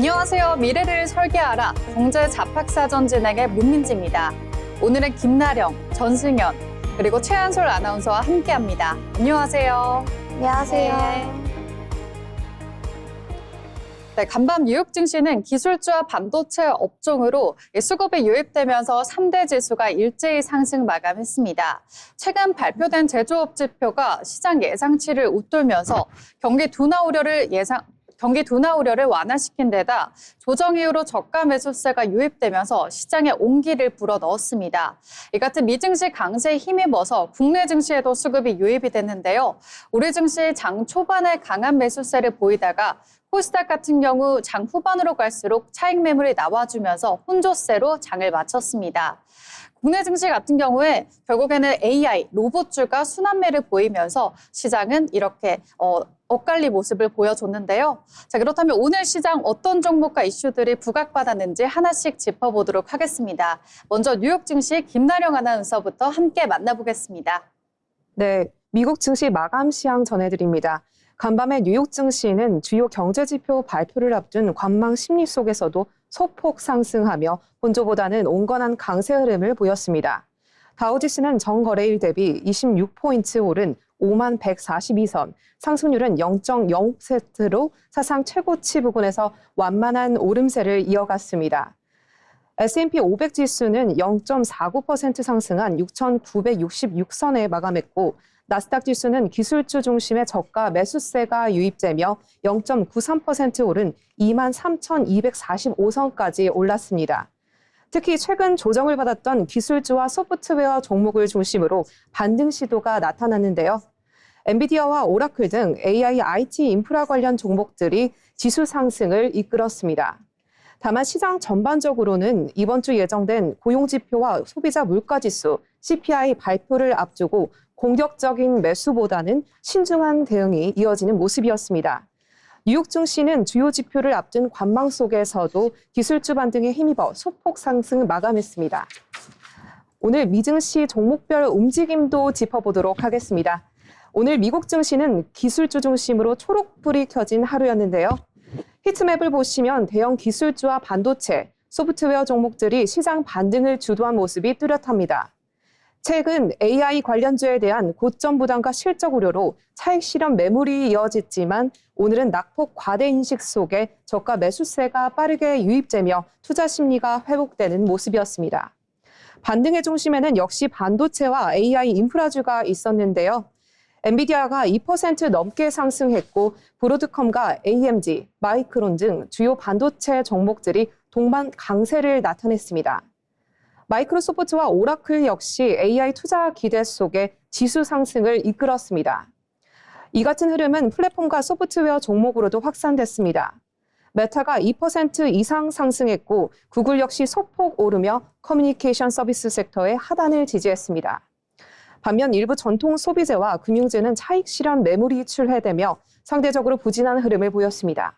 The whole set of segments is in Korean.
안녕하세요. 미래를 설계하라. 경제 잡학사전 진행의 문민지입니다. 오늘은 김나령, 전승현, 그리고 최한솔 아나운서와 함께합니다. 안녕하세요. 안녕하세요. 네, 간밤 뉴욕 증시는 기술주와 반도체 업종으로 수급이 유입되면서 3대 지수가 일제히 상승 마감했습니다. 최근 발표된 제조업 지표가 시장 예상치를 웃돌면서 경기 둔화 우려를 완화시킨 데다 조정 이후로 저가 매수세가 유입되면서 시장에 온기를 불어넣었습니다. 이 같은 미증시 강세에 힘입어서 국내 증시에도 수급이 유입이 됐는데요. 우리 증시 장 초반에 강한 매수세를 보이다가 코스닥 같은 경우 장 후반으로 갈수록 차익 매물이 나와주면서 혼조세로 장을 마쳤습니다. 국내 증시 같은 경우에 결국에는 AI, 로봇주가 순환매를 보이면서 시장은 이렇게 엇갈린 모습을 보여줬는데요. 자, 그렇다면 오늘 시장 어떤 종목과 이슈들이 부각받았는지 하나씩 짚어보도록 하겠습니다. 먼저 뉴욕 증시 김나령 아나운서부터 함께 만나보겠습니다. 네, 미국 증시 마감 시황 전해드립니다. 간밤에 뉴욕 증시는 주요 경제지표 발표를 앞둔 관망 심리 속에서도 소폭 상승하며 본조보다는 온건한 강세 흐름을 보였습니다. 다우지수는 전거래일 대비 26포인트 오른 5142선, 상승률은 0.05%로 사상 최고치 부근에서 완만한 오름세를 이어갔습니다. S&P 500 지수는 0.49% 상승한 6,966선에 마감했고 나스닥 지수는 기술주 중심의 저가 매수세가 유입되며 0.93% 오른 23,245선까지 올랐습니다. 특히 최근 조정을 받았던 기술주와 소프트웨어 종목을 중심으로 반등 시도가 나타났는데요. 엔비디아와 오라클 등 AI, IT 인프라 관련 종목들이 지수 상승을 이끌었습니다. 다만 시장 전반적으로는 이번 주 예정된 고용지표와 소비자 물가지수, CPI 발표를 앞두고 공격적인 매수보다는 신중한 대응이 이어지는 모습이었습니다. 뉴욕 증시는 주요 지표를 앞둔 관망 속에서도 기술주 반등에 힘입어 소폭 상승 마감했습니다. 오늘 미증시 종목별 움직임도 짚어보도록 하겠습니다. 오늘 미국 증시는 기술주 중심으로 초록불이 켜진 하루였는데요. 히트맵을 보시면 대형 기술주와 반도체, 소프트웨어 종목들이 시장 반등을 주도한 모습이 뚜렷합니다. 최근 AI 관련주에 대한 고점 부담과 실적 우려로 차익 실현 매물이 이어졌지만 오늘은 낙폭 과대 인식 속에 저가 매수세가 빠르게 유입되며 투자 심리가 회복되는 모습이었습니다. 반등의 중심에는 역시 반도체와 AI 인프라주가 있었는데요. 엔비디아가 2% 넘게 상승했고 브로드컴과 AMD, 마이크론 등 주요 반도체 종목들이 동반 강세를 나타냈습니다. 마이크로소프트와 오라클 역시 AI 투자 기대 속에 지수 상승을 이끌었습니다. 이 같은 흐름은 플랫폼과 소프트웨어 종목으로도 확산됐습니다. 메타가 2% 이상 상승했고 구글 역시 소폭 오르며 커뮤니케이션 서비스 섹터의 하단을 지지했습니다. 반면 일부 전통 소비재와 금융재는 차익 실현 매물이 출회되며 상대적으로 부진한 흐름을 보였습니다.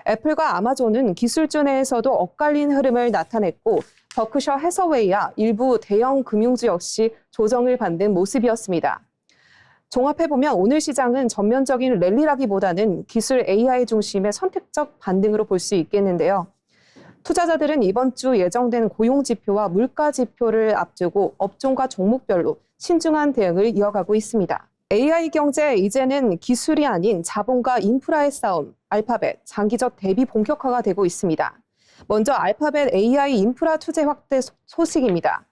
애플과 아마존은 기술주 내에서도 엇갈린 흐름을 나타냈고 버크셔 해서웨이와 일부 대형 금융주 역시 조정을 받는 모습이었습니다. 종합해보면 오늘 시장은 전면적인 랠리라기보다는 기술 AI 중심의 선택적 반등으로 볼 수 있겠는데요. 투자자들은 이번 주 예정된 고용지표와 물가지표를 앞두고 업종과 종목별로 신중한 대응을 이어가고 있습니다. AI 경제 이제는 기술이 아닌 자본과 인프라의 싸움, 알파벳, 장기적 대비 본격화가 되고 있습니다. 먼저 알파벳 AI 인프라 투자 확대 소식입니다.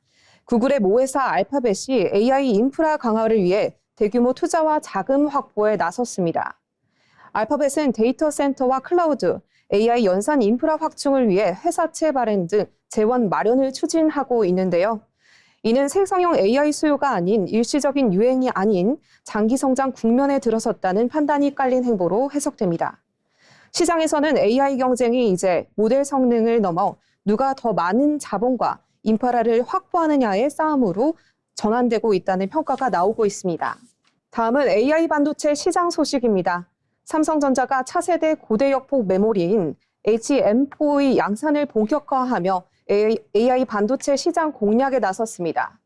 구글의 모회사 알파벳이 AI 인프라 강화를 위해 대규모 투자와 자금 확보에 나섰습니다. 알파벳은 데이터 센터와 클라우드, AI 연산 인프라 확충을 위해 회사채 발행 등 재원 마련을 추진하고 있는데요. 이는 생성형 AI 수요가 아닌 일시적인 유행이 아닌 장기 성장 국면에 들어섰다는 판단이 깔린 행보로 해석됩니다. 시장에서는 AI 경쟁이 이제 모델 성능을 넘어 누가 더 많은 자본과 인프라를 확보하느냐의 싸움으로 전환되고 있다는 평가가 나오고 있습니다. 다음은 AI 반도체 시장 소식입니다. 삼성전자가 차세대 고대역폭 메모리인 HM4의 양산을 본격화하며 AI 반도체 시장 공략에 나섰습니다.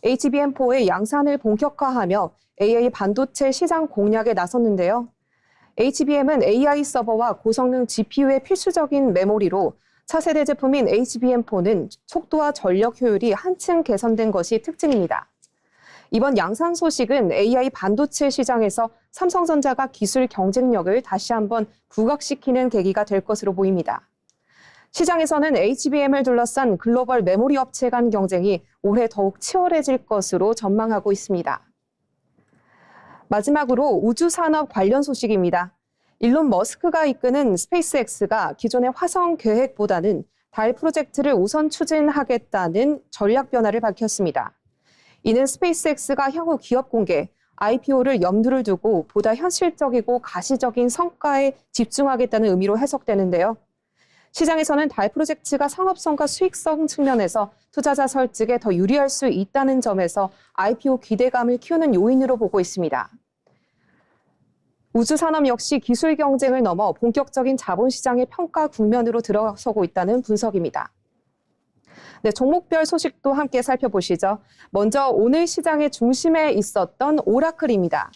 HBM4의 양산을 본격화하며 AI 반도체 시장 공략에 나섰는데요. HBM은 AI 서버와 고성능 GPU의 필수적인 메모리로 차세대 제품인 HBM4는 속도와 전력 효율이 한층 개선된 것이 특징입니다. 이번 양산 소식은 AI 반도체 시장에서 삼성전자가 기술 경쟁력을 다시 한번 부각시키는 계기가 될 것으로 보입니다. 시장에서는 HBM을 둘러싼 글로벌 메모리 업체 간 경쟁이 올해 더욱 치열해질 것으로 전망하고 있습니다. 마지막으로 우주산업 관련 소식입니다. 일론 머스크가 이끄는 스페이스X가 기존의 화성 계획보다는 달 프로젝트를 우선 추진하겠다는 전략 변화를 밝혔습니다. 이는 스페이스X가 향후 기업 공개, IPO를 염두를 두고 보다 현실적이고 가시적인 성과에 집중하겠다는 의미로 해석되는데요. 시장에서는 달 프로젝트가 상업성과 수익성 측면에서 투자자 설득에 더 유리할 수 있다는 점에서 IPO 기대감을 키우는 요인으로 보고 있습니다. 우주산업 역시 기술 경쟁을 넘어 본격적인 자본시장의 평가 국면으로 들어서고 있다는 분석입니다. 네, 종목별 소식도 함께 살펴보시죠. 먼저 오늘 시장의 중심에 있었던 오라클입니다.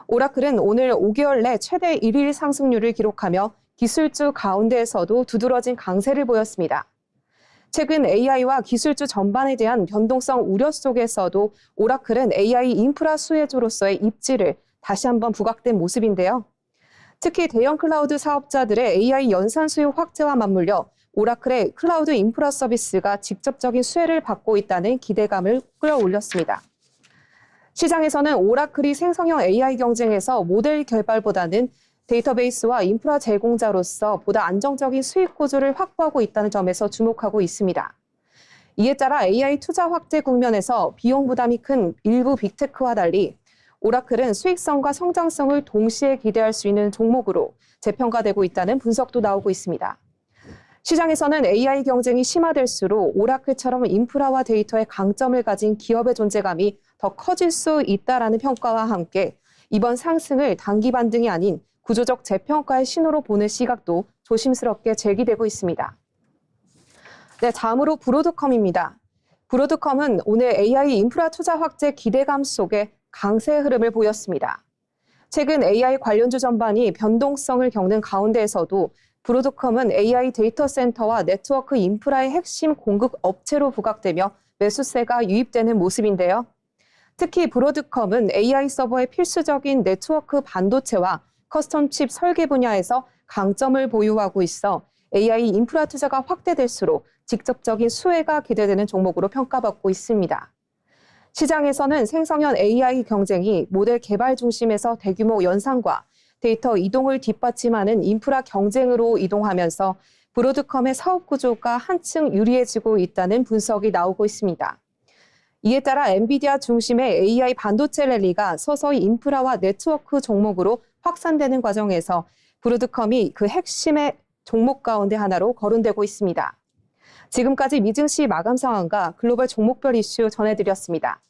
오라클은 오늘 5개월 내 최대 1일 상승률을 기록하며 기술주 가운데에서도 두드러진 강세를 보였습니다. 최근 AI와 기술주 전반에 대한 변동성 우려 속에서도 오라클은 AI 인프라 수혜주로서의 입지를 다시 한번 부각된 모습인데요. 특히 대형 클라우드 사업자들의 AI 연산 수요 확대와 맞물려 오라클의 클라우드 인프라 서비스가 직접적인 수혜를 받고 있다는 기대감을 끌어올렸습니다. 시장에서는 오라클이 생성형 AI 경쟁에서 모델 개발보다는 데이터베이스와 인프라 제공자로서 보다 안정적인 수익 구조를 확보하고 있다는 점에서 주목하고 있습니다. 이에 따라 AI 투자 확대 국면에서 비용 부담이 큰 일부 빅테크와 달리 오라클은 수익성과 성장성을 동시에 기대할 수 있는 종목으로 재평가되고 있다는 분석도 나오고 있습니다. 시장에서는 AI 경쟁이 심화될수록 오라클처럼 인프라와 데이터의 강점을 가진 기업의 존재감이 더 커질 수 있다라는 평가와 함께 이번 상승을 단기 반등이 아닌 구조적 재평가의 신호로 보는 시각도 조심스럽게 제기되고 있습니다. 네, 다음으로 브로드컴입니다. 브로드컴은 오늘 AI 인프라 투자 확대 기대감 속에 강세 흐름을 보였습니다. 최근 AI 관련주 전반이 변동성을 겪는 가운데에서도 브로드컴은 AI 데이터 센터와 네트워크 인프라의 핵심 공급 업체로 부각되며 매수세가 유입되는 모습인데요. 특히 브로드컴은 AI 서버의 필수적인 네트워크 반도체와 커스텀 칩 설계 분야에서 강점을 보유하고 있어 AI 인프라 투자가 확대될수록 직접적인 수혜가 기대되는 종목으로 평가받고 있습니다. 시장에서는 생성형 AI 경쟁이 모델 개발 중심에서 대규모 연산과 데이터 이동을 뒷받침하는 인프라 경쟁으로 이동하면서 브로드컴의 사업 구조가 한층 유리해지고 있다는 분석이 나오고 있습니다. 이에 따라 엔비디아 중심의 AI 반도체 랠리가 서서히 인프라와 네트워크 종목으로 확산되는 과정에서 브로드컴이 그 핵심의 종목 가운데 하나로 거론되고 있습니다. 지금까지 미증시 마감 상황과 글로벌 종목별 이슈 전해드렸습니다.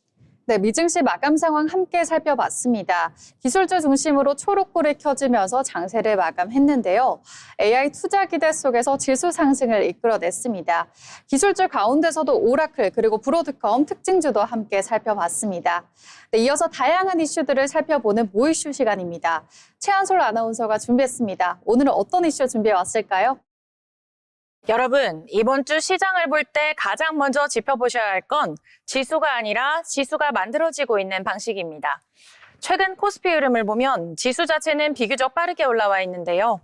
네, 미증시 마감 상황 함께 살펴봤습니다. 기술주 중심으로 초록불이 켜지면서 장세를 마감했는데요. AI 투자 기대 속에서 지수 상승을 이끌어냈습니다. 기술주 가운데서도 오라클 그리고 브로드컴 특징주도 함께 살펴봤습니다. 네, 이어서 다양한 이슈들을 살펴보는 모이슈 시간입니다. 최한솔 아나운서가 준비했습니다. 오늘은 어떤 이슈 준비해 왔을까요? 여러분, 이번 주 시장을 볼 때 가장 먼저 짚어보셔야 할 건 지수가 아니라 지수가 만들어지고 있는 방식입니다. 최근 코스피 흐름을 보면 지수 자체는 비교적 빠르게 올라와 있는데요.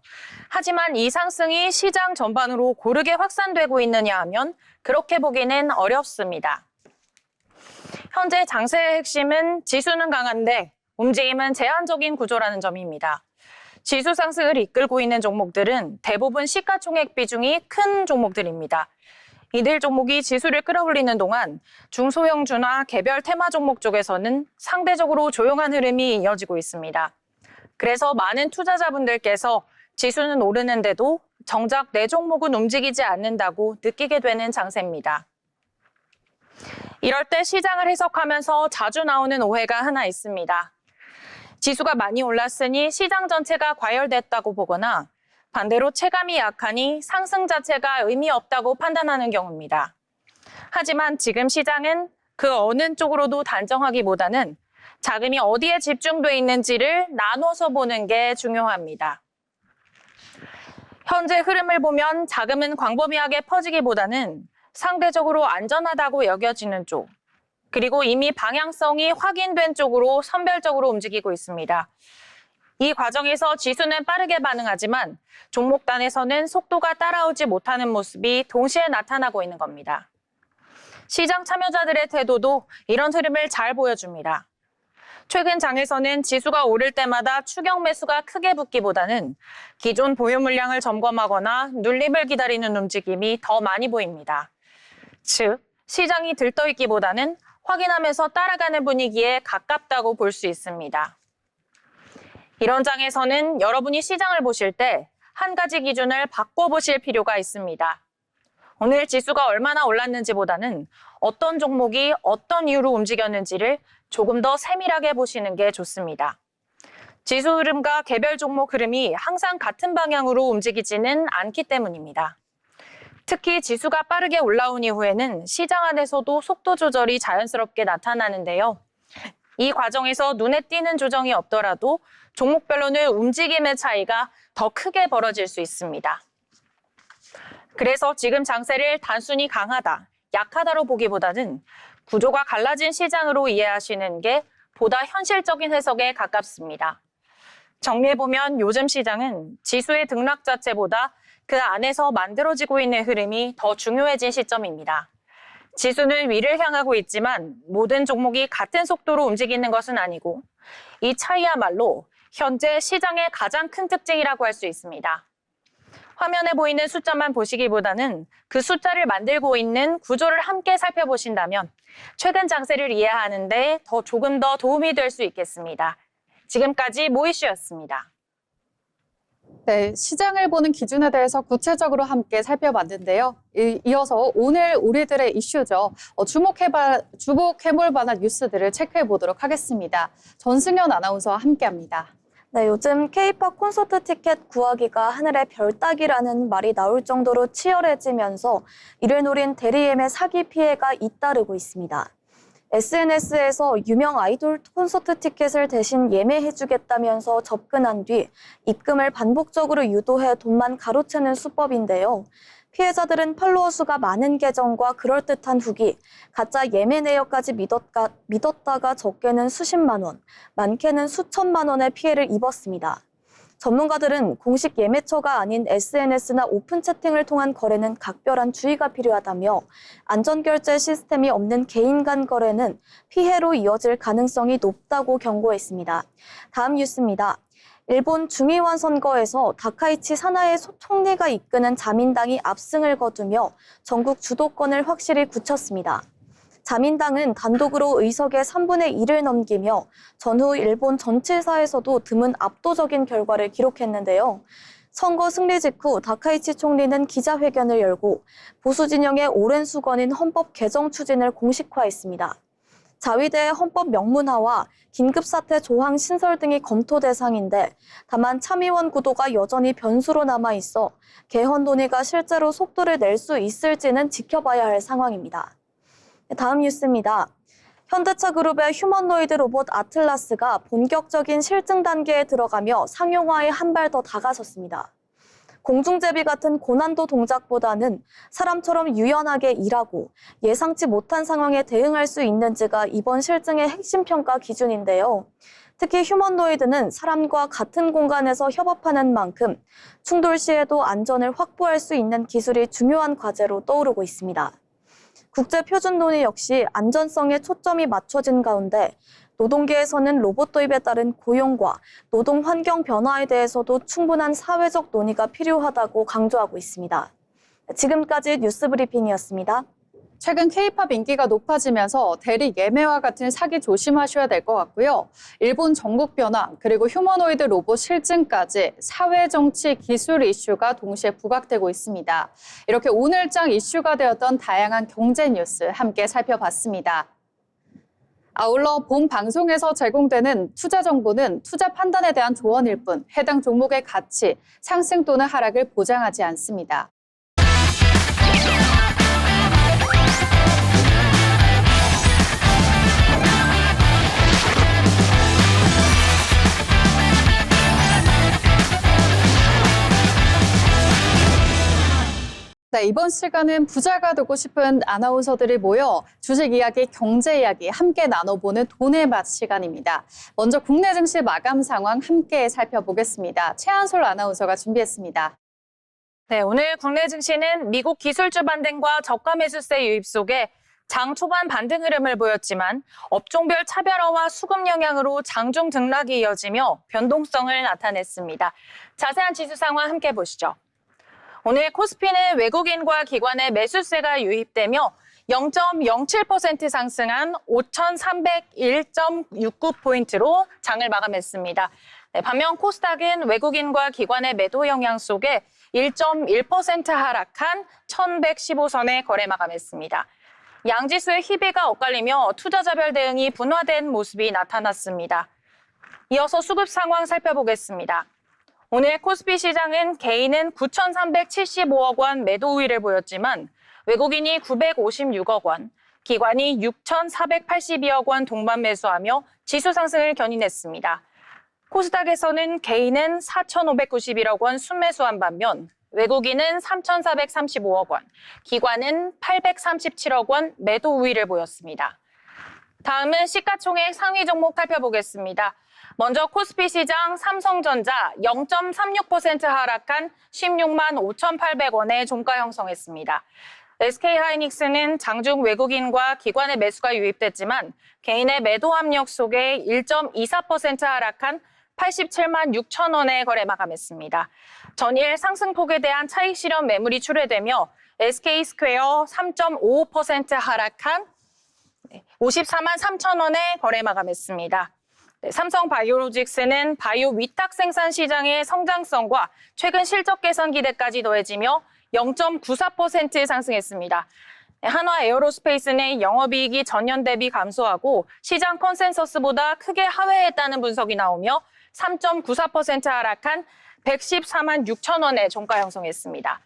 하지만 이 상승이 시장 전반으로 고르게 확산되고 있느냐 하면 그렇게 보기는 어렵습니다. 현재 장세의 핵심은 지수는 강한데 움직임은 제한적인 구조라는 점입니다. 지수 상승을 이끌고 있는 종목들은 대부분 시가총액 비중이 큰 종목들입니다. 이들 종목이 지수를 끌어올리는 동안 중소형주나 개별 테마 종목 쪽에서는 상대적으로 조용한 흐름이 이어지고 있습니다. 그래서 많은 투자자분들께서 지수는 오르는데도 정작 내 종목은 움직이지 않는다고 느끼게 되는 장세입니다. 이럴 때 시장을 해석하면서 자주 나오는 오해가 하나 있습니다. 지수가 많이 올랐으니 시장 전체가 과열됐다고 보거나 반대로 체감이 약하니 상승 자체가 의미 없다고 판단하는 경우입니다. 하지만 지금 시장은 그 어느 쪽으로도 단정하기보다는 자금이 어디에 집중돼 있는지를 나눠서 보는 게 중요합니다. 현재 흐름을 보면 자금은 광범위하게 퍼지기보다는 상대적으로 안전하다고 여겨지는 쪽, 그리고 이미 방향성이 확인된 쪽으로 선별적으로 움직이고 있습니다. 이 과정에서 지수는 빠르게 반응하지만 종목단에서는 속도가 따라오지 못하는 모습이 동시에 나타나고 있는 겁니다. 시장 참여자들의 태도도 이런 흐름을 잘 보여줍니다. 최근 장에서는 지수가 오를 때마다 추격 매수가 크게 붙기보다는 기존 보유 물량을 점검하거나 눌림을 기다리는 움직임이 더 많이 보입니다. 즉, 시장이 들떠있기보다는 확인하면서 따라가는 분위기에 가깝다고 볼 수 있습니다. 이런 장에서는 여러분이 시장을 보실 때 한 가지 기준을 바꿔보실 필요가 있습니다. 오늘 지수가 얼마나 올랐는지보다는 어떤 종목이 어떤 이유로 움직였는지를 조금 더 세밀하게 보시는 게 좋습니다. 지수 흐름과 개별 종목 흐름이 항상 같은 방향으로 움직이지는 않기 때문입니다. 특히 지수가 빠르게 올라온 이후에는 시장 안에서도 속도 조절이 자연스럽게 나타나는데요. 이 과정에서 눈에 띄는 조정이 없더라도 종목별로는 움직임의 차이가 더 크게 벌어질 수 있습니다. 그래서 지금 장세를 단순히 강하다, 약하다로 보기보다는 구조가 갈라진 시장으로 이해하시는 게 보다 현실적인 해석에 가깝습니다. 정리해보면 요즘 시장은 지수의 등락 자체보다 그 안에서 만들어지고 있는 흐름이 더 중요해진 시점입니다. 지수는 위를 향하고 있지만 모든 종목이 같은 속도로 움직이는 것은 아니고 이 차이야말로 현재 시장의 가장 큰 특징이라고 할 수 있습니다. 화면에 보이는 숫자만 보시기보다는 그 숫자를 만들고 있는 구조를 함께 살펴보신다면 최근 장세를 이해하는 데 조금 더 도움이 될 수 있겠습니다. 지금까지 모이슈였습니다. 네, 시장을 보는 기준에 대해서 구체적으로 함께 살펴봤는데요. 이어서 오늘 우리들의 이슈죠. 주목해볼 만한 뉴스들을 체크해 보도록 하겠습니다. 전승현 아나운서와 함께합니다. 네, 요즘 K-팝 콘서트 티켓 구하기가 하늘의 별 따기라는 말이 나올 정도로 치열해지면서 이를 노린 대리예매 사기 피해가 잇따르고 있습니다. SNS에서 유명 아이돌 콘서트 티켓을 대신 예매해주겠다면서 접근한 뒤 입금을 반복적으로 유도해 돈만 가로채는 수법인데요. 피해자들은 팔로워 수가 많은 계정과 그럴듯한 후기, 가짜 예매 내역까지 믿었다가 적게는 수십만 원, 많게는 수천만 원의 피해를 입었습니다. 전문가들은 공식 예매처가 아닌 SNS나 오픈 채팅을 통한 거래는 각별한 주의가 필요하다며 안전결제 시스템이 없는 개인 간 거래는 피해로 이어질 가능성이 높다고 경고했습니다. 다음 뉴스입니다. 일본 중의원 선거에서 다카이치 사나이 총리가 이끄는 자민당이 압승을 거두며 전국 주도권을 확실히 굳혔습니다. 자민당은 단독으로 의석의 3분의 1을 넘기며 전후 일본 정치사에서도 드문 압도적인 결과를 기록했는데요. 선거 승리 직후 다카이치 총리는 기자회견을 열고 보수 진영의 오랜 수건인 헌법 개정 추진을 공식화했습니다. 자위대의 헌법 명문화와 긴급사태 조항 신설 등이 검토 대상인데 다만 참의원 구도가 여전히 변수로 남아있어 개헌 논의가 실제로 속도를 낼 수 있을지는 지켜봐야 할 상황입니다. 다음 뉴스입니다. 현대차 그룹의 휴머노이드 로봇 아틀라스가 본격적인 실증 단계에 들어가며 상용화에 한 발 더 다가섰습니다. 공중제비 같은 고난도 동작보다는 사람처럼 유연하게 일하고 예상치 못한 상황에 대응할 수 있는지가 이번 실증의 핵심 평가 기준인데요. 특히 휴머노이드는 사람과 같은 공간에서 협업하는 만큼 충돌 시에도 안전을 확보할 수 있는 기술이 중요한 과제로 떠오르고 있습니다. 국제표준 논의 역시 안전성에 초점이 맞춰진 가운데 노동계에서는 로봇 도입에 따른 고용과 노동 환경 변화에 대해서도 충분한 사회적 논의가 필요하다고 강조하고 있습니다. 지금까지 뉴스브리핑이었습니다. 최근 K-팝 인기가 높아지면서 대리 예매와 같은 사기 조심하셔야 될 것 같고요. 일본 전국 변화 그리고 휴머노이드 로봇 실증까지 사회, 정치, 기술 이슈가 동시에 부각되고 있습니다. 이렇게 오늘장 이슈가 되었던 다양한 경제 뉴스 함께 살펴봤습니다. 아울러 본 방송에서 제공되는 투자 정보는 투자 판단에 대한 조언일 뿐 해당 종목의 가치, 상승 또는 하락을 보장하지 않습니다. 네, 이번 시간은 부자가 되고 싶은 아나운서들이 모여 주식 이야기, 경제 이야기 함께 나눠보는 돈의 맛 시간입니다. 먼저 국내 증시 마감 상황 함께 살펴보겠습니다. 최한솔 아나운서가 준비했습니다. 네, 오늘 국내 증시는 미국 기술주 반등과 저가 매수세 유입 속에 장 초반 반등 흐름을 보였지만 업종별 차별화와 수급 영향으로 장중 등락이 이어지며 변동성을 나타냈습니다. 자세한 지수 상황 함께 보시죠. 오늘 코스피는 외국인과 기관의 매수세가 유입되며 0.07% 상승한 5,301.69포인트로 장을 마감했습니다. 네, 반면 코스닥은 외국인과 기관의 매도 영향 속에 1.1% 하락한 1,115선에 거래 마감했습니다. 양지수의 희비가 엇갈리며 투자자별 대응이 분화된 모습이 나타났습니다. 이어서 수급 상황 살펴보겠습니다. 오늘 코스피 시장은 개인은 9,375억 원 매도 우위를 보였지만 외국인이 956억 원, 기관이 6,482억 원 동반 매수하며 지수 상승을 견인했습니다. 코스닥에서는 개인은 4,591억 원 순매수한 반면 외국인은 3,435억 원, 기관은 837억 원 매도 우위를 보였습니다. 다음은 시가총액 상위 종목 살펴보겠습니다. 먼저 코스피 시장 삼성전자 0.36% 하락한 16만 5,800원의 종가 형성했습니다. SK하이닉스는 장중 외국인과 기관의 매수가 유입됐지만 개인의 매도 압력 속에 1.24% 하락한 87만 6천 원에 거래 마감했습니다. 전일 상승폭에 대한 차익 실현 매물이 출회되며 SK스퀘어 3.55% 하락한 54만 3천 원에 거래 마감했습니다. 삼성바이오로직스는 바이오 위탁 생산 시장의 성장성과 최근 실적 개선 기대까지 더해지며 0.94% 상승했습니다. 한화 에어로스페이스는 영업이익이 전년 대비 감소하고 시장 컨센서스보다 크게 하회했다는 분석이 나오며 3.94% 하락한 114만 6천 원의 종가 형성했습니다.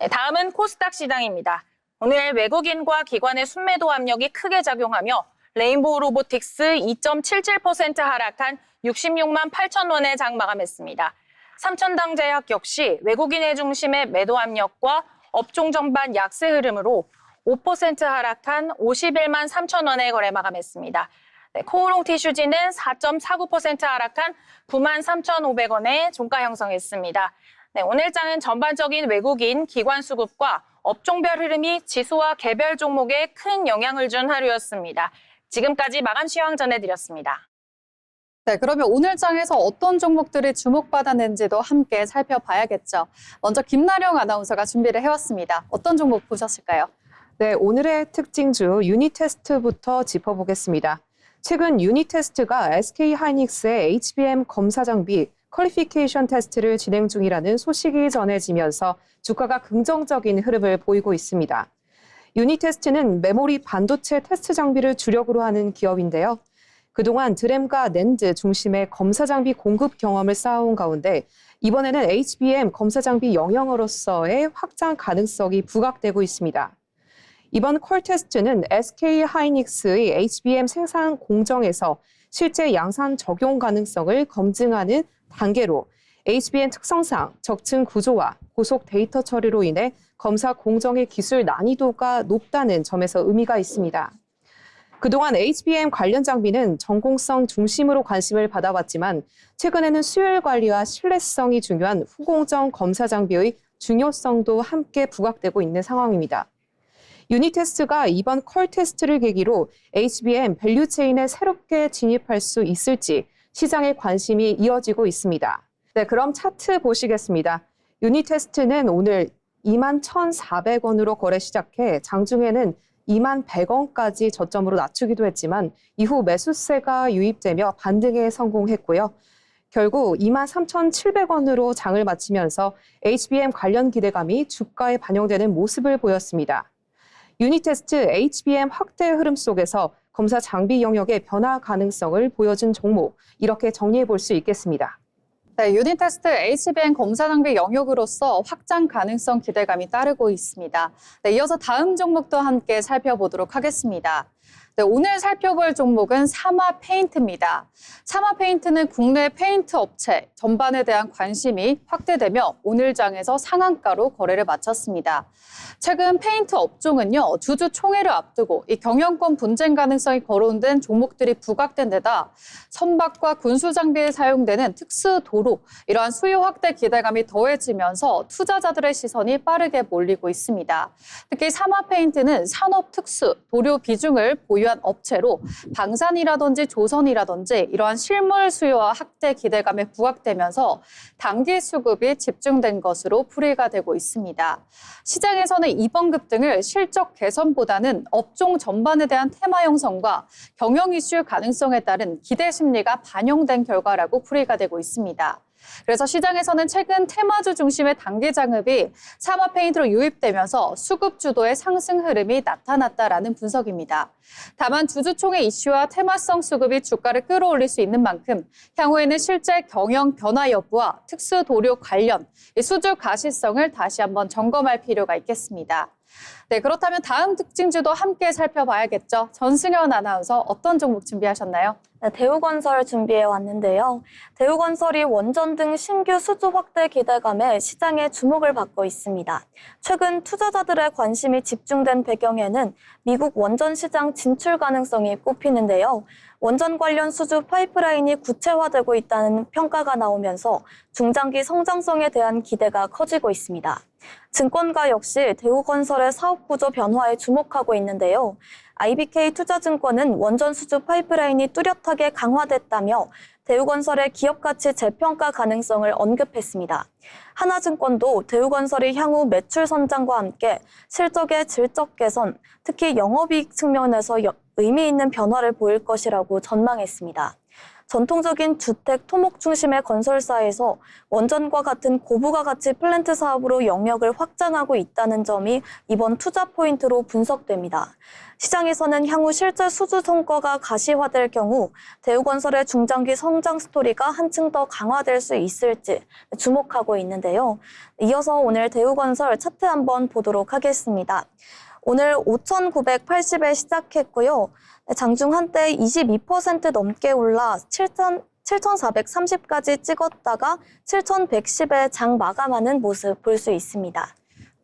다음은 코스닥 시장입니다. 오늘 외국인과 기관의 순매도 압력이 크게 작용하며 레인보우 로보틱스 2.77% 하락한 66만 8천 원에 장 마감했습니다. 삼천당제약 역시 외국인의 중심의 매도 압력과 업종 전반 약세 흐름으로 5% 하락한 51만 3천 원에 거래 마감했습니다. 코오롱 티슈지는 4.49% 하락한 9만 3,500원에 종가 형성했습니다. 오늘 장은 전반적인 외국인 기관 수급과 업종별 흐름이 지수와 개별 종목에 큰 영향을 준 하루였습니다. 지금까지 마감 시황 전해드렸습니다. 네, 그러면 오늘 장에서 어떤 종목들이 주목받았는지도 함께 살펴봐야겠죠. 먼저 김나령 아나운서가 준비를 해왔습니다. 어떤 종목 보셨을까요? 네, 오늘의 특징주 유니테스트부터 짚어보겠습니다. 최근 유니테스트가 SK하이닉스의 HBM 검사 장비 퀄리피케이션 테스트를 진행 중이라는 소식이 전해지면서 주가가 긍정적인 흐름을 보이고 있습니다. 유니테스트는 메모리 반도체 테스트 장비를 주력으로 하는 기업인데요. 그동안 드램과 낸드 중심의 검사 장비 공급 경험을 쌓아온 가운데 이번에는 HBM 검사 장비 영역으로서의 확장 가능성이 부각되고 있습니다. 이번 퀄 테스트는 SK하이닉스의 HBM 생산 공정에서 실제 양산 적용 가능성을 검증하는 단계로 HBM 특성상 적층 구조와 고속 데이터 처리로 인해 검사 공정의 기술 난이도가 높다는 점에서 의미가 있습니다. 그동안 HBM 관련 장비는 전공성 중심으로 관심을 받아왔지만 최근에는 수율 관리와 신뢰성이 중요한 후공정 검사 장비의 중요성도 함께 부각되고 있는 상황입니다. 유니테스트가 이번 퀄 테스트를 계기로 HBM 밸류체인에 새롭게 진입할 수 있을지 시장의 관심이 이어지고 있습니다. 네, 그럼 차트 보시겠습니다. 유니테스트는 오늘 21,400원으로 거래 시작해 장중에는 21,100원까지 저점으로 낮추기도 했지만 이후 매수세가 유입되며 반등에 성공했고요. 결국 23,700원으로 장을 마치면서 HBM 관련 기대감이 주가에 반영되는 모습을 보였습니다. 유니테스트 HBM 확대 흐름 속에서 검사 장비 영역의 변화 가능성을 보여준 종목, 이렇게 정리해 볼 수 있겠습니다. 네, 유니테스트 HBM 검사 장비 영역으로서 확장 가능성 기대감이 따르고 있습니다. 네, 이어서 다음 종목도 함께 살펴보도록 하겠습니다. 네, 오늘 살펴볼 종목은 사마 페인트입니다. 사마 페인트는 국내 페인트 업체 전반에 대한 관심이 확대되며 오늘 장에서 상한가로 거래를 마쳤습니다. 최근 페인트 업종은요, 주주 총회를 앞두고 이 경영권 분쟁 가능성이 거론된 종목들이 부각된 데다 선박과 군수 장비에 사용되는 특수 도로, 이러한 수요 확대 기대감이 더해지면서 투자자들의 시선이 빠르게 몰리고 있습니다. 특히 사마 페인트는 산업 특수 도료 비중을 보유한 업체로 방산이라든지 조선이라든지 이러한 실물 수요와 확대 기대감에 부각되면서 단기 수급이 집중된 것으로 풀이가 되고 있습니다. 시장에서는 이번 급등을 실적 개선보다는 업종 전반에 대한 테마 형성과 경영 이슈 가능성에 따른 기대 심리가 반영된 결과라고 풀이가 되고 있습니다. 그래서 시장에서는 최근 테마주 중심의 단기 장읍이 사마 페인트로 유입되면서 수급 주도의 상승 흐름이 나타났다라는 분석입니다. 다만 주주총회 이슈와 테마성 수급이 주가를 끌어올릴 수 있는 만큼 향후에는 실제 경영 변화 여부와 특수 도료 관련 수주 가시성을 다시 한번 점검할 필요가 있겠습니다. 네, 그렇다면 다음 특징주도 함께 살펴봐야겠죠. 전승현 아나운서 어떤 종목 준비하셨나요? 네, 대우건설 준비해 왔는데요. 대우건설이 원전 등 신규 수주 확대 기대감에 시장의 주목을 받고 있습니다. 최근 투자자들의 관심이 집중된 배경에는 미국 원전 시장 진출 가능성이 꼽히는데요. 원전 관련 수주 파이프라인이 구체화되고 있다는 평가가 나오면서 중장기 성장성에 대한 기대가 커지고 있습니다. 증권가 역시 대우건설의 사업 구조 변화에 주목하고 있는데요. IBK 투자증권은 원전 수주 파이프라인이 뚜렷하게 강화됐다며 대우건설의 기업가치 재평가 가능성을 언급했습니다. 하나증권도 대우건설이 향후 매출 선장과 함께 실적의 질적 개선, 특히 영업이익 측면에서 의미 있는 변화를 보일 것이라고 전망했습니다. 전통적인 주택, 토목 중심의 건설사에서 원전과 같은 고부가 가치 플랜트 사업으로 영역을 확장하고 있다는 점이 이번 투자 포인트로 분석됩니다. 시장에서는 향후 실제 수주 성과가 가시화될 경우 대우건설의 중장기 성장 스토리가 한층 더 강화될 수 있을지 주목하고 있는데요. 이어서 오늘 대우건설 차트 한번 보도록 하겠습니다. 오늘 5,980에 시작했고요. 장중 한때 22% 넘게 올라 7,430까지 찍었다가 7,110에 장 마감하는 모습 볼 수 있습니다.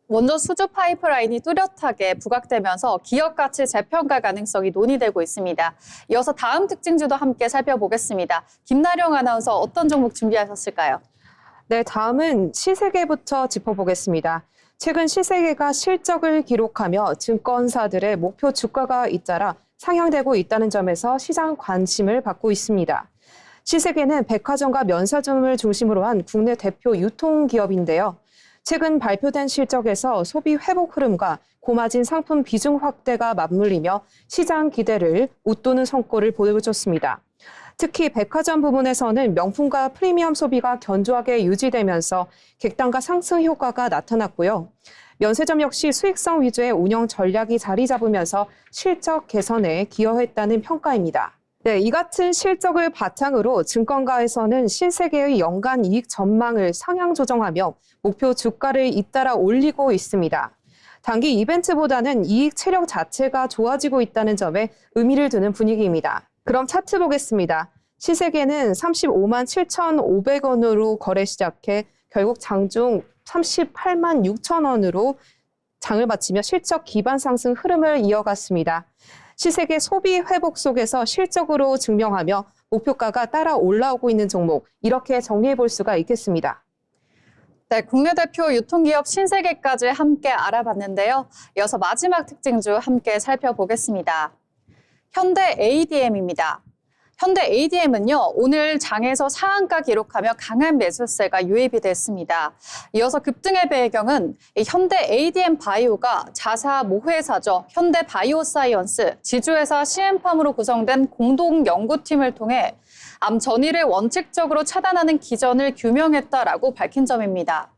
원전 수주 파이프라인이 뚜렷하게 부각되면서 기업 가치 재평가 가능성이 논의되고 있습니다. 이어서 다음 특징주도 함께 살펴보겠습니다. 김나령 아나운서 어떤 종목 준비하셨을까요? 네, 다음은 시세계부터 짚어보겠습니다. 최근 시세계가 실적을 기록하며 증권사들의 목표 주가가 잇따라 상향되고 있다는 점에서 시장 관심을 받고 있습니다. 시세계는 백화점과 면세점을 중심으로 한 국내 대표 유통기업인데요. 최근 발표된 실적에서 소비 회복 흐름과 고마진 상품 비중 확대가 맞물리며 시장 기대를 웃도는 성과를 보여줬습니다. 특히 백화점 부문에서는 명품과 프리미엄 소비가 견조하게 유지되면서 객단가 상승 효과가 나타났고요. 면세점 역시 수익성 위주의 운영 전략이 자리 잡으면서 실적 개선에 기여했다는 평가입니다. 네, 이 같은 실적을 바탕으로 증권가에서는 신세계의 연간 이익 전망을 상향 조정하며 목표 주가를 잇따라 올리고 있습니다. 단기 이벤트보다는 이익 체력 자체가 좋아지고 있다는 점에 의미를 두는 분위기입니다. 그럼 차트 보겠습니다. 신세계는 35만 7,500원으로 거래 시작해 결국 장중 38만 6천 원으로 장을 마치며 실적 기반 상승 흐름을 이어갔습니다. 시세계 소비 회복 속에서 실적으로 증명하며 목표가가 따라 올라오고 있는 종목, 이렇게 정리해 볼 수가 있겠습니다. 네, 국내 대표 유통기업 신세계까지 함께 알아봤는데요. 이어서 마지막 특징주 함께 살펴보겠습니다. 현대 ADM입니다. 현대 ADM은요, 오늘 장에서 상한가 기록하며 강한 매수세가 유입이 됐습니다. 이어서 급등의 배경은 현대 ADM 바이오가 자사 모회사죠. 현대 바이오사이언스, 지주회사 CM팜으로 구성된 공동 연구팀을 통해 암 전이를 원칙적으로 차단하는 기전을 규명했다라고 밝힌 점입니다.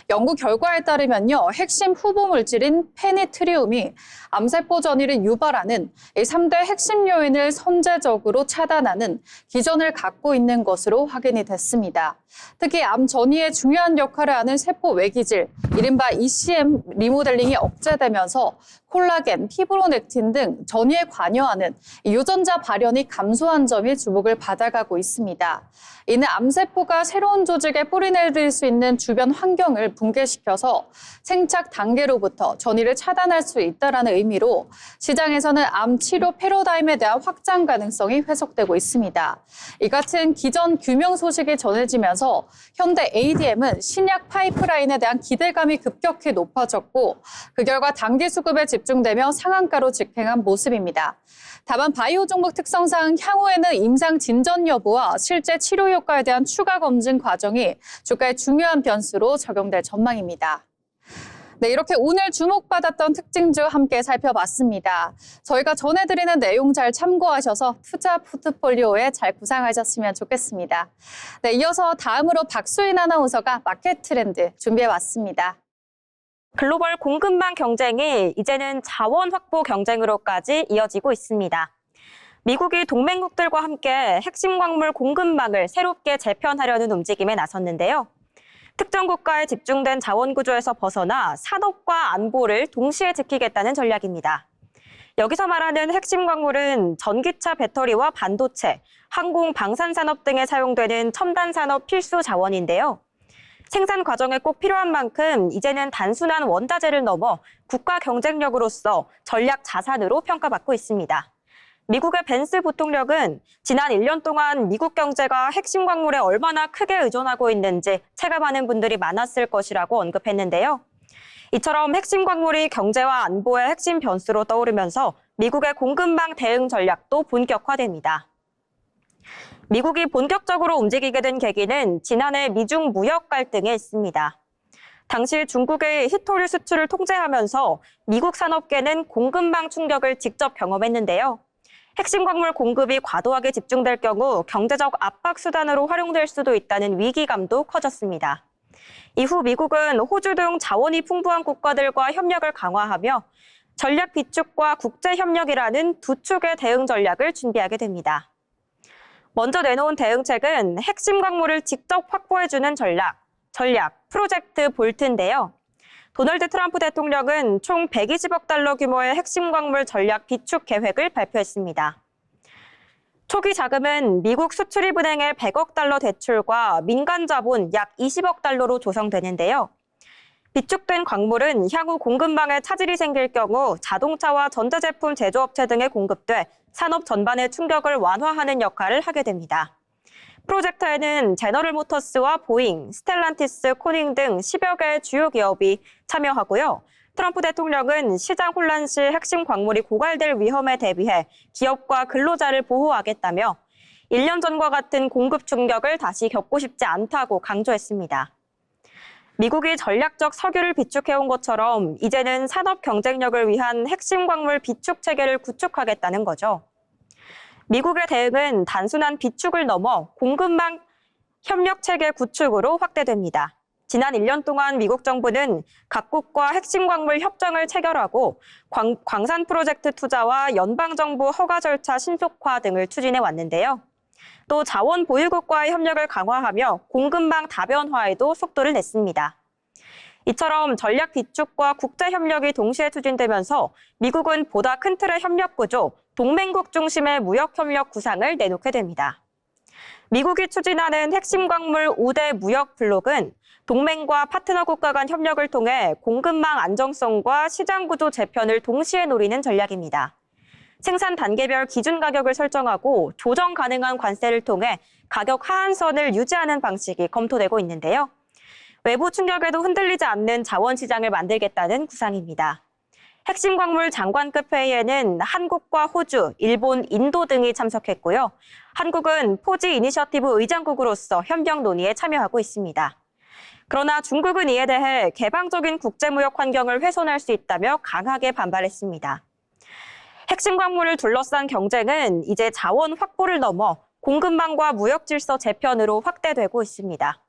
연구 결과에 따르면요, 핵심 후보 물질인 페니트리움이 암세포 전이를 유발하는 3대 핵심 요인을 선제적으로 차단하는 기전을 갖고 있는 것으로 확인이 됐습니다. 특히 암 전이의 중요한 역할을 하는 세포 외기질, 이른바 ECM 리모델링이 억제되면서 콜라겐, 피브로넥틴 등 전이에 관여하는 유전자 발현이 감소한 점이 주목을 받아가고 있습니다. 이는 암세포가 새로운 조직에 뿌리내릴 수 있는 주변 환경을 붕괴시켜서 생착 단계로부터 전이를 차단할 수 있다는 의미로 시장에서는 암 치료 패러다임에 대한 확장 가능성이 회석되고 있습니다. 이 같은 기존 규명 소식이 전해지면서 현대 ADM은 신약 파이프라인에 대한 기대감이 급격히 높아졌고 그 결과 단기 수급에 집중되며 상한가로 직행한 모습입니다. 다만 바이오 종목 특성상 향후에는 임상 진전 여부와 실제 치료 효과에 대한 추가 검증 과정이 주가의 중요한 변수로 적용될 전망입니다. 네, 이렇게 오늘 주목받았던 특징주 함께 살펴봤습니다. 저희가 전해드리는 내용 잘 참고하셔서 투자 포트폴리오에 잘 구상하셨으면 좋겠습니다. 네, 이어서 다음으로 박수인 아나운서가 마켓 트렌드 준비해왔습니다. 글로벌 공급망 경쟁이 이제는 자원 확보 경쟁으로까지 이어지고 있습니다. 미국이 동맹국들과 함께 핵심 광물 공급망을 새롭게 재편하려는 움직임에 나섰는데요. 특정 국가에 집중된 자원 구조에서 벗어나 산업과 안보를 동시에 지키겠다는 전략입니다. 여기서 말하는 핵심 광물은 전기차 배터리와 반도체, 항공 방산산업 등에 사용되는 첨단 산업 필수 자원인데요. 생산 과정에 꼭 필요한 만큼 이제는 단순한 원자재를 넘어 국가 경쟁력으로서 전략 자산으로 평가받고 있습니다. 미국의 벤스 부통령은 지난 1년 동안 미국 경제가 핵심 광물에 얼마나 크게 의존하고 있는지 체감하는 분들이 많았을 것이라고 언급했는데요. 이처럼 핵심 광물이 경제와 안보의 핵심 변수로 떠오르면서 미국의 공급망 대응 전략도 본격화됩니다. 미국이 본격적으로 움직이게 된 계기는 지난해 미중 무역 갈등에 있습니다. 당시 중국의 히토류 수출을 통제하면서 미국 산업계는 공급망 충격을 직접 경험했는데요. 핵심 광물 공급이 과도하게 집중될 경우 경제적 압박 수단으로 활용될 수도 있다는 위기감도 커졌습니다. 이후 미국은 호주 등 자원이 풍부한 국가들과 협력을 강화하며 전략 비축과 국제 협력이라는 두 축의 대응 전략을 준비하게 됩니다. 먼저 내놓은 대응책은 핵심 광물을 직접 확보해주는 전략 프로젝트 볼트인데요. 도널드 트럼프 대통령은 총 120억 달러 규모의 핵심 광물 전략 비축 계획을 발표했습니다. 초기 자금은 미국 수출입은행의 100억 달러 대출과 민간 자본 약 20억 달러로 조성되는데요. 비축된 광물은 향후 공급망에 차질이 생길 경우 자동차와 전자제품 제조업체 등에 공급돼 산업 전반의 충격을 완화하는 역할을 하게 됩니다. 프로젝트에는 제너럴 모터스와 보잉, 스텔란티스, 코닝 등 10여 개의 주요 기업이 참여하고요. 트럼프 대통령은 시장 혼란 시 핵심 광물이 고갈될 위험에 대비해 기업과 근로자를 보호하겠다며 1년 전과 같은 공급 충격을 다시 겪고 싶지 않다고 강조했습니다. 미국이 전략적 석유를 비축해온 것처럼 이제는 산업 경쟁력을 위한 핵심 광물 비축 체계를 구축하겠다는 거죠. 미국의 대응은 단순한 비축을 넘어 공급망 협력 체계 구축으로 확대됩니다. 지난 1년 동안 미국 정부는 각국과 핵심 광물 협정을 체결하고 광산 프로젝트 투자와 연방정부 허가 절차 신속화 등을 추진해 왔는데요. 또 자원 보유국과의 협력을 강화하며 공급망 다변화에도 속도를 냈습니다. 이처럼 전략 비축과 국제 협력이 동시에 추진되면서 미국은 보다 큰 틀의 협력 구조, 동맹국 중심의 무역 협력 구상을 내놓게 됩니다. 미국이 추진하는 핵심 광물 5대 무역 블록은 동맹과 파트너 국가 간 협력을 통해 공급망 안정성과 시장 구조 재편을 동시에 노리는 전략입니다. 생산 단계별 기준 가격을 설정하고 조정 가능한 관세를 통해 가격 하한선을 유지하는 방식이 검토되고 있는데요. 외부 충격에도 흔들리지 않는 자원 시장을 만들겠다는 구상입니다. 핵심 광물 장관급 회의에는 한국과 호주, 일본, 인도 등이 참석했고요. 한국은 포지 이니셔티브 의장국으로서 협력 논의에 참여하고 있습니다. 그러나 중국은 이에 대해 개방적인 국제무역 환경을 훼손할 수 있다며 강하게 반발했습니다. 핵심 광물을 둘러싼 경쟁은 이제 자원 확보를 넘어 공급망과 무역 질서 재편으로 확대되고 있습니다.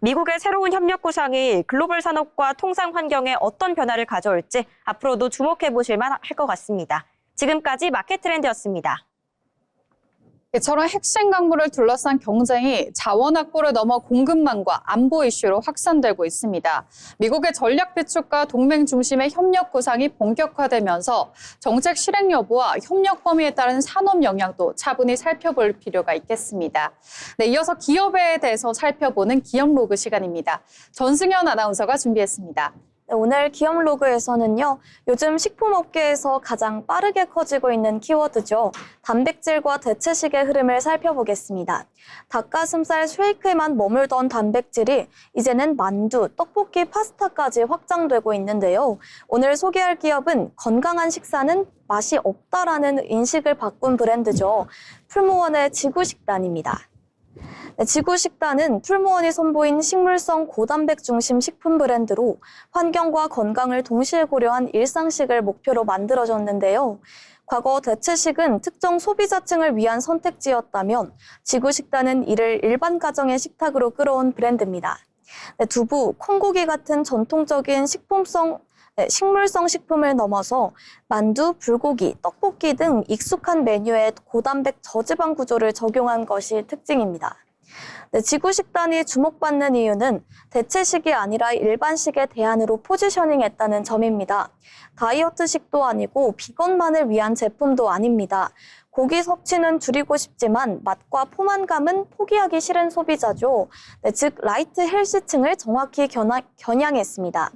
미국의 새로운 협력 구상이 글로벌 산업과 통상 환경에 어떤 변화를 가져올지 앞으로도 주목해 보실 만할 것 같습니다. 지금까지 마켓 트렌드였습니다. 이처럼 핵심 광물을 둘러싼 경쟁이 자원 확보를 넘어 공급망과 안보 이슈로 확산되고 있습니다. 미국의 전략 비축과 동맹 중심의 협력 구상이 본격화되면서 정책 실행 여부와 협력 범위에 따른 산업 영향도 차분히 살펴볼 필요가 있겠습니다. 네, 이어서 기업에 대해서 살펴보는 기업 로그 시간입니다. 전승현 아나운서가 준비했습니다. 네, 오늘 기업 로그에서는요, 요즘 식품업계에서 가장 빠르게 커지고 있는 키워드죠. 단백질과 대체식의 흐름을 살펴보겠습니다. 닭가슴살 쉐이크에만 머물던 단백질이 이제는 만두, 떡볶이, 파스타까지 확장되고 있는데요. 오늘 소개할 기업은 건강한 식사는 맛이 없다라는 인식을 바꾼 브랜드죠. 풀무원의 지구식단입니다. 네, 지구식단은 풀무원이 선보인 식물성 고단백 중심 식품 브랜드로 환경과 건강을 동시에 고려한 일상식을 목표로 만들어졌는데요. 과거 대체식은 특정 소비자층을 위한 선택지였다면 지구식단은 이를 일반 가정의 식탁으로 끌어온 브랜드입니다. 네, 두부, 콩고기 같은 전통적인 식물성 식품을 넘어서 만두, 불고기, 떡볶이 등 익숙한 메뉴에 고단백 저지방 구조를 적용한 것이 특징입니다. 네, 지구식단이 주목받는 이유는 대체식이 아니라 일반식의 대안으로 포지셔닝했다는 점입니다. 다이어트식도 아니고 비건만을 위한 제품도 아닙니다. 고기 섭취는 줄이고 싶지만 맛과 포만감은 포기하기 싫은 소비자죠. 네, 즉 라이트 헬시층을 정확히 겨냥했습니다.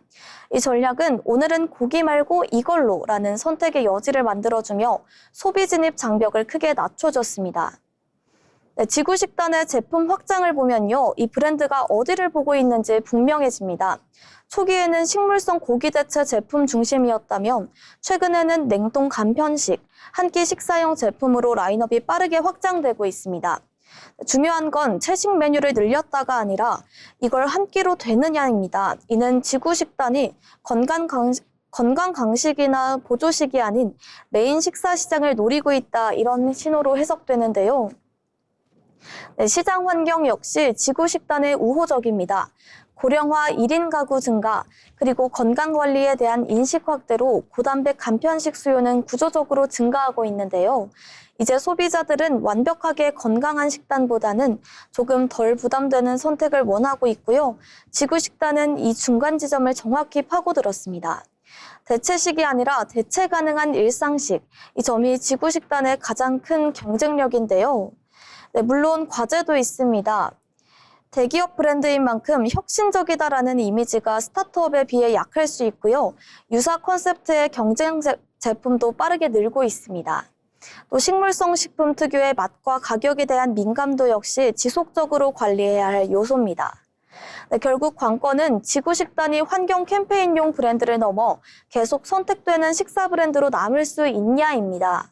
이 전략은 오늘은 고기 말고 이걸로라는 선택의 여지를 만들어주며 소비 진입 장벽을 크게 낮춰줬습니다. 네, 지구식단의 제품 확장을 보면요, 이 브랜드가 어디를 보고 있는지 분명해집니다. 초기에는 식물성 고기 대체 제품 중심이었다면 최근에는 냉동 간편식, 한 끼 식사용 제품으로 라인업이 빠르게 확장되고 있습니다. 중요한 건 채식 메뉴를 늘렸다가 아니라 이걸 한 끼로 되느냐입니다. 이는 지구식단이 건강 강식이나 보조식이 아닌 메인 식사 시장을 노리고 있다, 이런 신호로 해석되는데요. 네, 시장 환경 역시 지구식단의 우호적입니다. 고령화 1인 가구 증가, 그리고 건강관리에 대한 인식 확대로 고단백 간편식 수요는 구조적으로 증가하고 있는데요. 이제 소비자들은 완벽하게 건강한 식단보다는 조금 덜 부담되는 선택을 원하고 있고요. 지구식단은 이 중간 지점을 정확히 파고들었습니다. 대체식이 아니라 대체 가능한 일상식, 이 점이 지구식단의 가장 큰 경쟁력인데요. 네, 물론 과제도 있습니다. 대기업 브랜드인 만큼 혁신적이다라는 이미지가 스타트업에 비해 약할 수 있고요. 유사 컨셉트의 경쟁 제품도 빠르게 늘고 있습니다. 또 식물성 식품 특유의 맛과 가격에 대한 민감도 역시 지속적으로 관리해야 할 요소입니다. 네, 결국 관건은 지구식단이 환경 캠페인용 브랜드를 넘어 계속 선택되는 식사 브랜드로 남을 수 있냐입니다.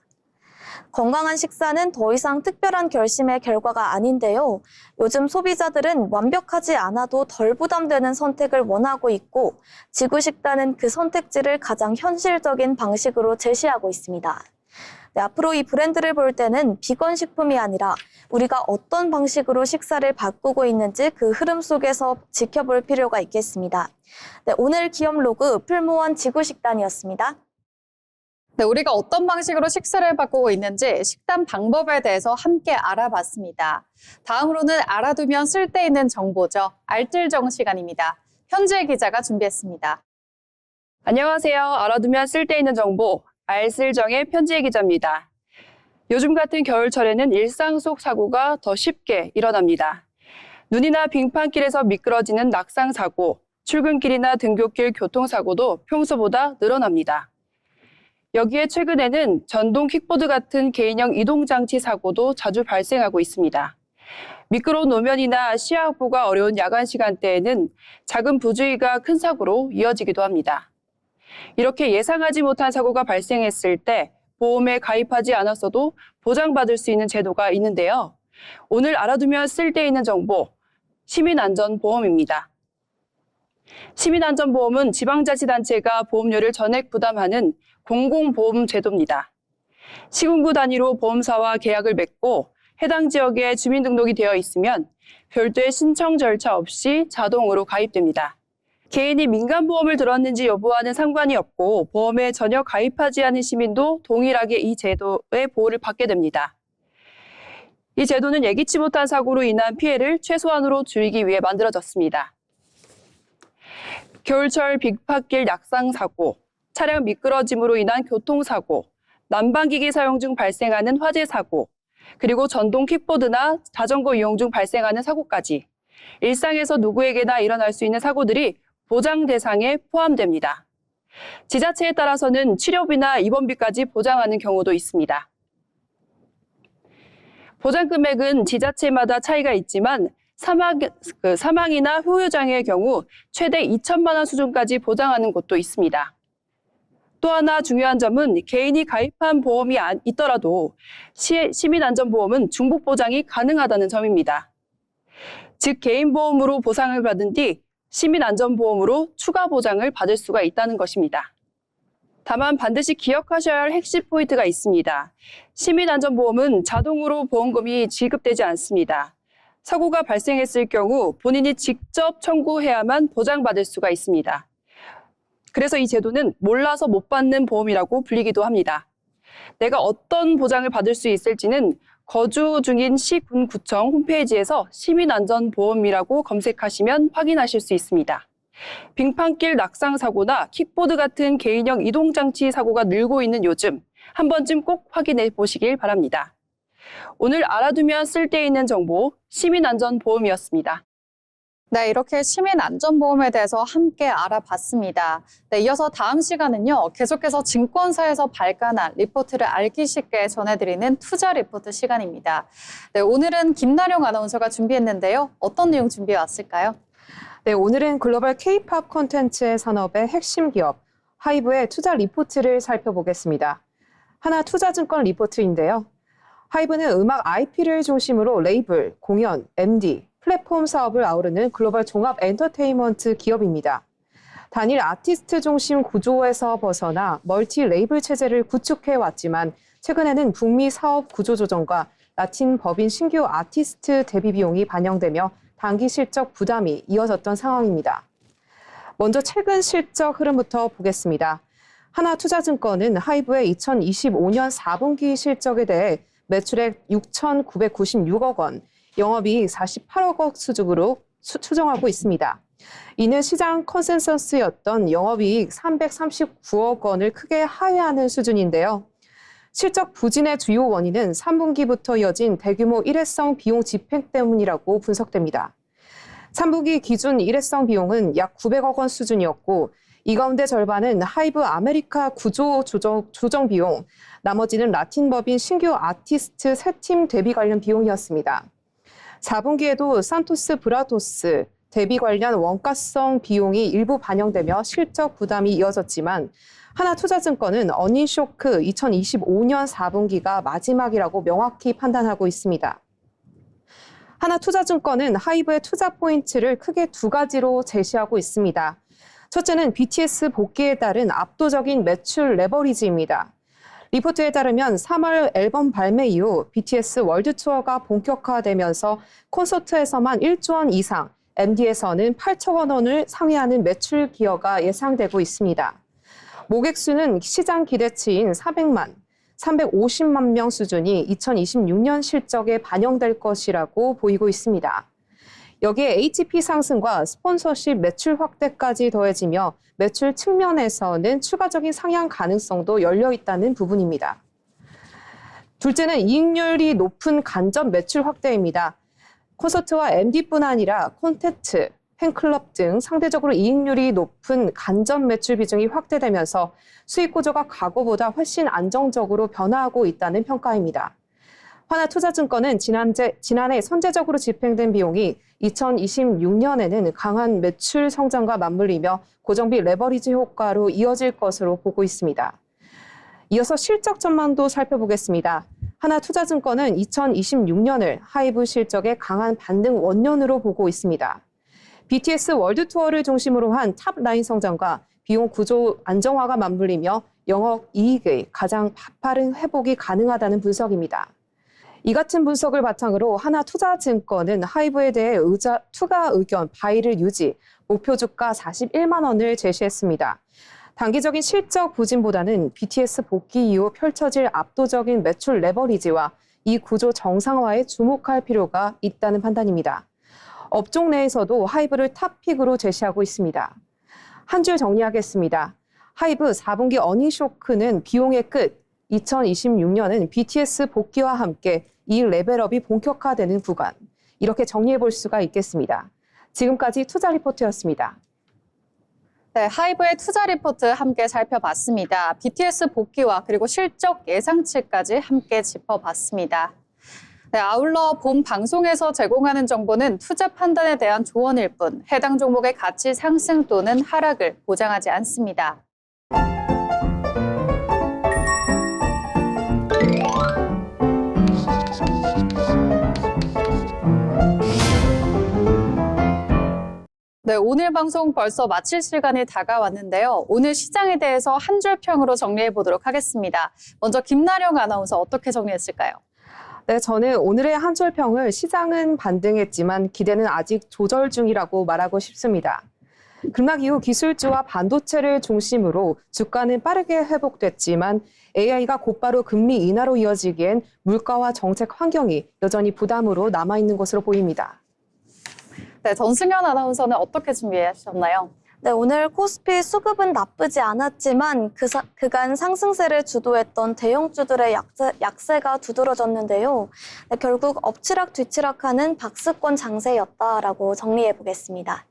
건강한 식사는 더 이상 특별한 결심의 결과가 아닌데요. 요즘 소비자들은 완벽하지 않아도 덜 부담되는 선택을 원하고 있고 지구식단은 그 선택지를 가장 현실적인 방식으로 제시하고 있습니다. 네, 앞으로 이 브랜드를 볼 때는 비건 식품이 아니라 우리가 어떤 방식으로 식사를 바꾸고 있는지 그 흐름 속에서 지켜볼 필요가 있겠습니다. 네, 오늘 기업 로그 풀무원 지구식단이었습니다. 네, 우리가 어떤 방식으로 식사를 바꾸고 있는지 식단 방법에 대해서 함께 알아봤습니다. 다음으로는 알아두면 쓸데있는 정보죠. 알뜰정 시간입니다. 현지의 기자가 준비했습니다. 안녕하세요. 알아두면 쓸데있는 정보, 알쓸정의 편지의 기자입니다. 요즘 같은 겨울철에는 일상 속 사고가 더 쉽게 일어납니다. 눈이나 빙판길에서 미끄러지는 낙상 사고, 출근길이나 등굣길 교통사고도 평소보다 늘어납니다. 여기에 최근에는 전동 킥보드 같은 개인형 이동장치 사고도 자주 발생하고 있습니다. 미끄러운 노면이나 시야 확보가 어려운 야간 시간대에는 작은 부주의가 큰 사고로 이어지기도 합니다. 이렇게 예상하지 못한 사고가 발생했을 때 보험에 가입하지 않았어도 보장받을 수 있는 제도가 있는데요. 오늘 알아두면 쓸데있는 정보, 시민안전보험입니다. 시민안전보험은 지방자치단체가 보험료를 전액 부담하는 공공보험 제도입니다. 시군구 단위로 보험사와 계약을 맺고 해당 지역에 주민등록이 되어 있으면 별도의 신청 절차 없이 자동으로 가입됩니다. 개인이 민간보험을 들었는지 여부와는 상관이 없고 보험에 전혀 가입하지 않은 시민도 동일하게 이 제도의 보호를 받게 됩니다. 이 제도는 예기치 못한 사고로 인한 피해를 최소한으로 줄이기 위해 만들어졌습니다. 겨울철 빅팟길 낙상 사고, 차량 미끄러짐으로 인한 교통사고, 난방기기 사용 중 발생하는 화재 사고, 그리고 전동 킥보드나 자전거 이용 중 발생하는 사고까지 일상에서 누구에게나 일어날 수 있는 사고들이 보장 대상에 포함됩니다. 지자체에 따라서는 치료비나 입원비까지 보장하는 경우도 있습니다. 보장 금액은 지자체마다 차이가 있지만 사망이나 후유장애의 경우 최대 2천만 원 수준까지 보장하는 곳도 있습니다. 또 하나 중요한 점은 개인이 가입한 보험이 있더라도 시민안전보험은 중복 보장이 가능하다는 점입니다. 즉 개인보험으로 보상을 받은 뒤 시민안전보험으로 추가 보장을 받을 수가 있다는 것입니다. 다만 반드시 기억하셔야 할 핵심 포인트가 있습니다. 시민안전보험은 자동으로 보험금이 지급되지 않습니다. 사고가 발생했을 경우 본인이 직접 청구해야만 보장받을 수가 있습니다. 그래서 이 제도는 몰라서 못 받는 보험이라고 불리기도 합니다. 내가 어떤 보장을 받을 수 있을지는 거주 중인 시, 군, 구청 홈페이지에서 시민안전보험이라고 검색하시면 확인하실 수 있습니다. 빙판길 낙상 사고나 킥보드 같은 개인형 이동장치 사고가 늘고 있는 요즘 한 번쯤 꼭 확인해 보시길 바랍니다. 오늘 알아두면 쓸데있는 정보 시민안전보험이었습니다. 네, 이렇게 시민안전보험에 대해서 함께 알아봤습니다. 네, 이어서 다음 시간은요, 계속해서 증권사에서 발간한 리포트를 알기 쉽게 전해드리는 투자 리포트 시간입니다. 네, 오늘은 김나령 아나운서가 준비했는데요. 어떤 내용 준비해 왔을까요? 네, 오늘은 글로벌 K-팝 콘텐츠의 산업의 핵심 기업 하이브의 투자 리포트를 살펴보겠습니다. 하나투자증권 리포트인데요. 하이브는 음악 IP를 중심으로 레이블, 공연, MD, 플랫폼 사업을 아우르는 글로벌 종합 엔터테인먼트 기업입니다. 단일 아티스트 중심 구조에서 벗어나 멀티 레이블 체제를 구축해 왔지만 최근에는 북미 사업 구조 조정과 라틴 법인 신규 아티스트 데뷔 비용이 반영되며 단기 실적 부담이 이어졌던 상황입니다. 먼저 최근 실적 흐름부터 보겠습니다. 하나투자증권은 하이브의 2025년 4분기 실적에 대해 매출액 6,996억 원, 영업이익 48억 원 수준으로 추정하고 있습니다. 이는 시장 컨센서스였던 영업이익 339억 원을 크게 하회하는 수준인데요. 실적 부진의 주요 원인은 3분기부터 이어진 대규모 일회성 비용 집행 때문이라고 분석됩니다. 3분기 기준 일회성 비용은 약 900억 원 수준이었고 이 가운데 절반은 하이브 아메리카 구조 조정 비용, 나머지는 라틴 법인 신규 아티스트 새 팀 데뷔 관련 비용이었습니다. 4분기에도 산토스 브라토스 데뷔 관련 원가성 비용이 일부 반영되며 실적 부담이 이어졌지만 하나투자증권은 어닝쇼크 2025년 4분기가 마지막이라고 명확히 판단하고 있습니다. 하나투자증권은 하이브의 투자 포인트를 크게 두 가지로 제시하고 있습니다. 첫째는 BTS 복귀에 따른 압도적인 매출 레버리지입니다. 리포트에 따르면 3월 앨범 발매 이후 BTS 월드 투어가 본격화되면서 콘서트에서만 1조 원 이상, MD에서는 8천억 원을 상회하는 매출 기여가 예상되고 있습니다. 모객 수는 시장 기대치인 350만 명 수준이 2026년 실적에 반영될 것이라고 보이고 있습니다. 여기에 ATP 상승과 스폰서십 매출 확대까지 더해지며 매출 측면에서는 추가적인 상향 가능성도 열려 있다는 부분입니다. 둘째는 이익률이 높은 간접 매출 확대입니다. 콘서트와 MD뿐 아니라 콘텐츠, 팬클럽 등 상대적으로 이익률이 높은 간접 매출 비중이 확대되면서 수익 구조가 과거보다 훨씬 안정적으로 변화하고 있다는 평가입니다. 하나투자증권은 지난해 선제적으로 집행된 비용이 2026년에는 강한 매출 성장과 맞물리며 고정비 레버리지 효과로 이어질 것으로 보고 있습니다. 이어서 실적 전망도 살펴보겠습니다. 하나투자증권은 2026년을 하이브 실적의 강한 반등 원년으로 보고 있습니다. BTS 월드 투어를 중심으로 한 탑라인 성장과 비용 구조 안정화가 맞물리며 영업 이익의 가장 빠른 회복이 가능하다는 분석입니다. 이 같은 분석을 바탕으로 하나투자증권은 하이브에 대해 투자 의견 바이를 유지, 목표 주가 41만 원을 제시했습니다. 단기적인 실적 부진보다는 BTS 복귀 이후 펼쳐질 압도적인 매출 레버리지와 이 구조 정상화에 주목할 필요가 있다는 판단입니다. 업종 내에서도 하이브를 탑픽으로 제시하고 있습니다. 한 줄 정리하겠습니다. 하이브 4분기 어닝 쇼크는 비용의 끝, 2026년은 BTS 복귀와 함께 이 레벨업이 본격화되는 구간, 이렇게 정리해 볼 수가 있겠습니다. 지금까지 투자 리포트였습니다. 네, 하이브의 투자 리포트 함께 살펴봤습니다. BTS 복귀와 그리고 실적 예상치까지 함께 짚어봤습니다. 네, 아울러 본 방송에서 제공하는 정보는 투자 판단에 대한 조언일 뿐 해당 종목의 가치 상승 또는 하락을 보장하지 않습니다. 네, 오늘 방송 벌써 마칠 시간이 다가왔는데요. 오늘 시장에 대해서 한 줄 평으로 정리해 보도록 하겠습니다. 먼저 김나령 아나운서 어떻게 정리했을까요? 네, 저는 오늘의 한 줄 평을 시장은 반등했지만 기대는 아직 조절 중이라고 말하고 싶습니다. 급락 이후 기술주와 반도체를 중심으로 주가는 빠르게 회복됐지만 AI가 곧바로 금리 인하로 이어지기엔 물가와 정책 환경이 여전히 부담으로 남아있는 것으로 보입니다. 네, 전승현 아나운서는 어떻게 준비하셨나요? 네, 오늘 코스피 수급은 나쁘지 않았지만 그간 상승세를 주도했던 대형주들의 약세가 두드러졌는데요. 네, 결국 엎치락 뒤치락하는 박스권 장세였다라고 정리해 보겠습니다.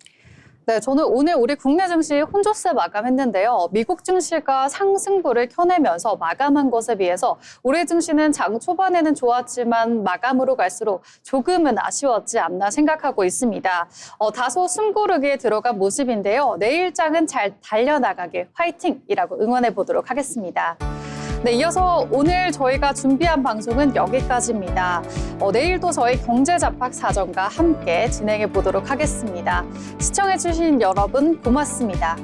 네, 저는 오늘 우리 국내 증시 혼조세 마감했는데요. 미국 증시가 상승부를 켜내면서 마감한 것에 비해서 올해 증시는 장 초반에는 좋았지만 마감으로 갈수록 조금은 아쉬웠지 않나 생각하고 있습니다. 다소 숨고르기에 들어간 모습인데요. 내일장은 잘 달려나가길 화이팅이라고 응원해 보도록 하겠습니다. 네, 이어서 오늘 저희가 준비한 방송은 여기까지입니다. 내일도 저희 경제잡학 사전과 함께 진행해 보도록 하겠습니다. 시청해 주신 여러분 고맙습니다.